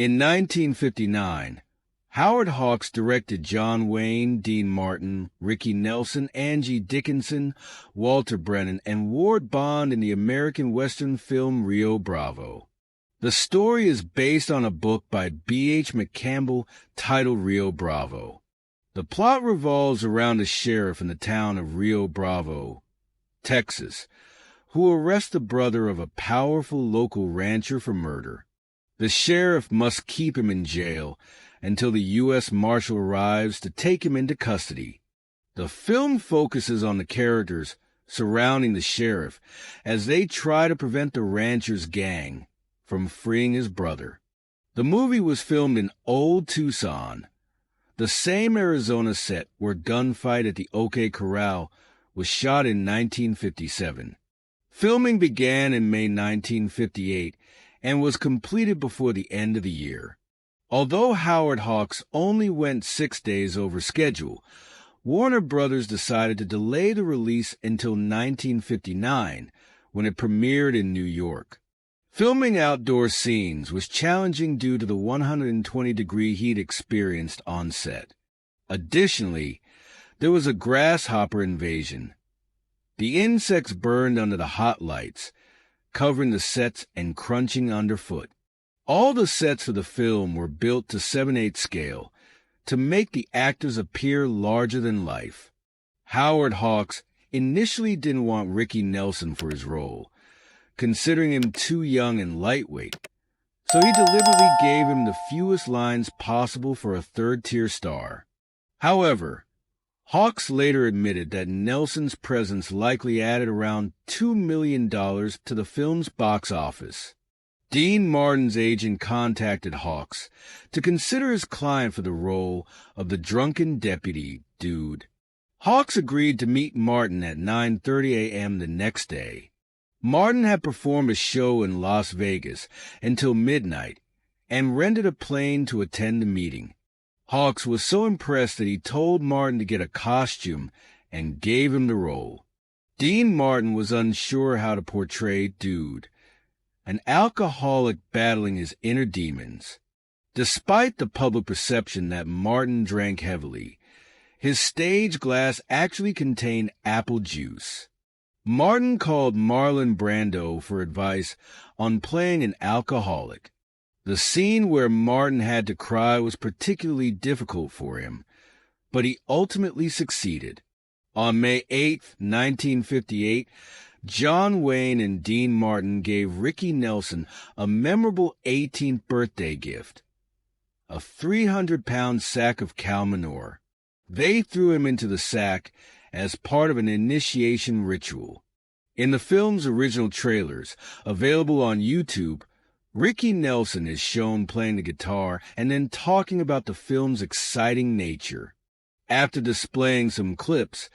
In 1959, Howard Hawks directed John Wayne, Dean Martin, Ricky Nelson, Angie Dickinson, Walter Brennan, and Ward Bond in the American Western film Rio Bravo. The story is based on a book by B.H. McCampbell titled Rio Bravo. The plot revolves around a sheriff in the town of Rio Bravo, Texas, who arrests the brother of a powerful local rancher for murder. The sheriff must keep him in jail until the U.S. Marshal arrives to take him into custody. The film focuses on the characters surrounding the sheriff as they try to prevent the rancher's gang from freeing his brother. The movie was filmed in Old Tucson, the same Arizona set where Gunfight at the OK Corral was shot in 1957. Filming began in May 1958 and was completed before the end of the year. Although Howard Hawks only went 6 days over schedule, Warner Brothers decided to delay the release until 1959, when it premiered in New York. Filming outdoor scenes was challenging due to the 120-degree heat experienced on set. Additionally, there was a grasshopper invasion. The insects burned under the hot lights, covering the sets and crunching underfoot. All the sets for the film were built to 7/8 scale to make the actors appear larger than life. Howard Hawks initially didn't want Ricky Nelson for his role, considering him too young and lightweight, so he deliberately gave him the fewest lines possible for a third-tier star. However, Hawks later admitted that Nelson's presence likely added around $2 million to the film's box office. Dean Martin's agent contacted Hawks to consider his client for the role of the drunken deputy, Dude. Hawks agreed to meet Martin at 9:30 a.m. the next day. Martin had performed a show in Las Vegas until midnight and rented a plane to attend the meeting. Hawks was so impressed that he told Martin to get a costume and gave him the role. Dean Martin was unsure how to portray Dude, an alcoholic battling his inner demons. Despite the public perception that Martin drank heavily, his stage glass actually contained apple juice. Martin called Marlon Brando for advice on playing an alcoholic. The scene where Martin had to cry was particularly difficult for him, but he ultimately succeeded. On May 8, 1958, John Wayne and Dean Martin gave Ricky Nelson a memorable 18th birthday gift, a 300-pound sack of cow manure. They threw him into the sack as part of an initiation ritual. In the film's original trailers, available on YouTube, Ricky Nelson is shown playing the guitar and then talking about the film's exciting nature. After displaying some clips,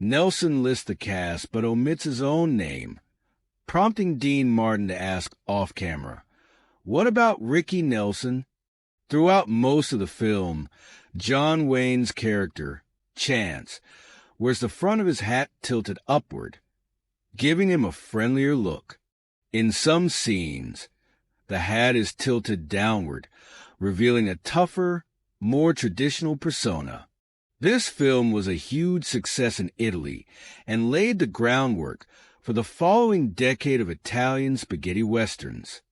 Nelson lists the cast but omits his own name, prompting Dean Martin to ask off-camera, "What about Ricky Nelson?" Throughout most of the film, John Wayne's character, Chance, wears the front of his hat tilted upward, giving him a friendlier look. In some scenes, the hat is tilted downward, revealing a tougher, more traditional persona. This film was a huge success in Italy and laid the groundwork for the following decade of Italian spaghetti westerns.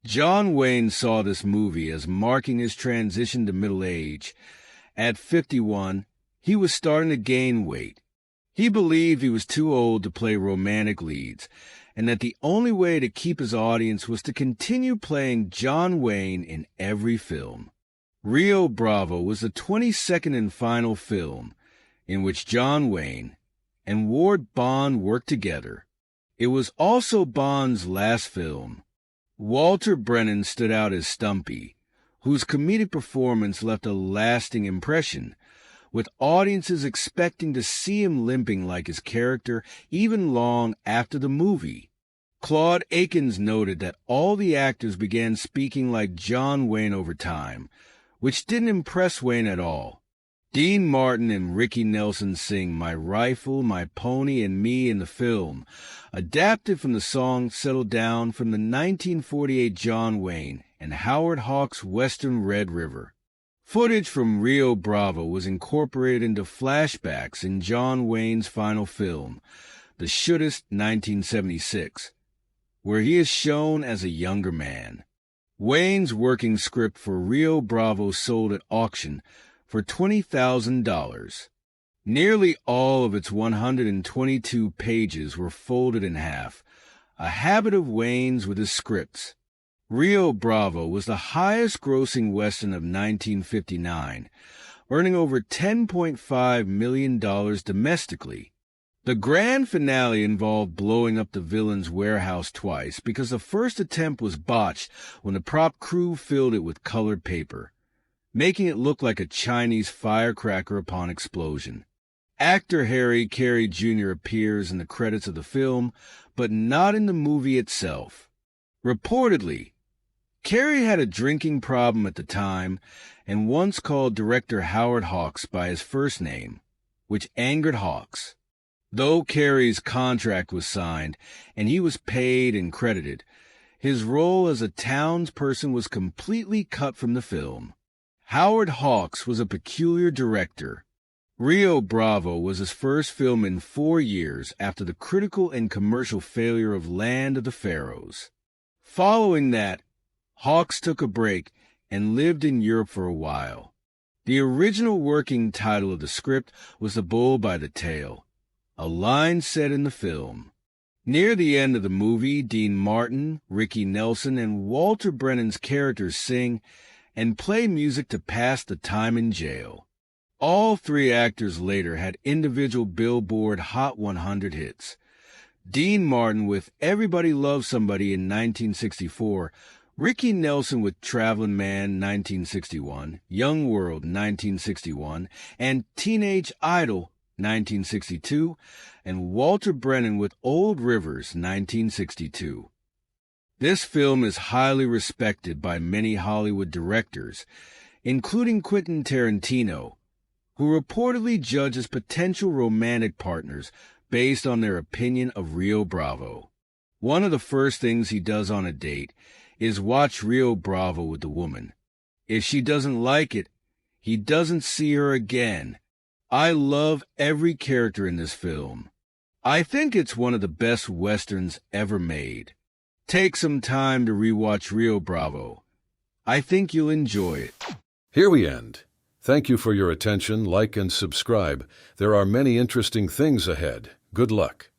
John Wayne saw this movie as marking his transition to middle age. At 51, he was starting to gain weight. He believed he was too old to play romantic leads, and that the only way to keep his audience was to continue playing John Wayne in every film. Rio Bravo was the 22nd and final film in which John Wayne and Ward Bond worked together. It was also Bond's last film. Walter Brennan stood out as Stumpy, whose comedic performance left a lasting impression, with audiences expecting to see him limping like his character even long after the movie. Claude Akins noted that all the actors began speaking like John Wayne over time, which didn't impress Wayne at all. Dean Martin and Ricky Nelson sing My Rifle, My Pony, and Me in the film, adapted from the song Settle Down from the 1948 John Wayne and Howard Hawks' Western Red River. Footage from Rio Bravo was incorporated into flashbacks in John Wayne's final film, The Shootist 1976, where he is shown as a younger man. Wayne's working script for Rio Bravo sold at auction for $20,000. Nearly all of its 122 pages were folded in half, a habit of Wayne's with his scripts. Rio Bravo was the highest-grossing Western of 1959, earning over $10.5 million domestically. The grand finale involved blowing up the villain's warehouse twice because the first attempt was botched when the prop crew filled it with colored paper, making it look like a Chinese firecracker upon explosion. Actor Harry Carey Jr. appears in the credits of the film, but not in the movie itself. Reportedly, Carey had a drinking problem at the time and once called director Howard Hawks by his first name, which angered Hawks. Though Carey's contract was signed and he was paid and credited, his role as a townsperson was completely cut from the film. Howard Hawks was a peculiar director. Rio Bravo was his first film in 4 years after the critical and commercial failure of Land of the Pharaohs. Following that, Hawks took a break and lived in Europe for a while. The original working title of the script was The Bull by the Tail, a line said in the film. Near the end of the movie, Dean Martin, Ricky Nelson, and Walter Brennan's characters sing and play music to pass the time in jail. All 3 actors later had individual Billboard Hot 100 hits. Dean Martin with Everybody Loves Somebody in 1964, Ricky Nelson with Travelin' Man 1961, Young World 1961, and Teenage Idol 1962, and Walter Brennan with Old Rivers 1962. This film is highly respected by many Hollywood directors, including Quentin Tarantino, who reportedly judges potential romantic partners based on their opinion of Rio Bravo. One of the first things he does on a date is watch Rio Bravo with the woman. If she doesn't like it, he doesn't see her again. I love every character in this film. I think it's one of the best Westerns ever made. Take some time to rewatch Rio Bravo. I think you'll enjoy it. Here we end. Thank you for your attention. Like and subscribe. There are many interesting things ahead. Good luck.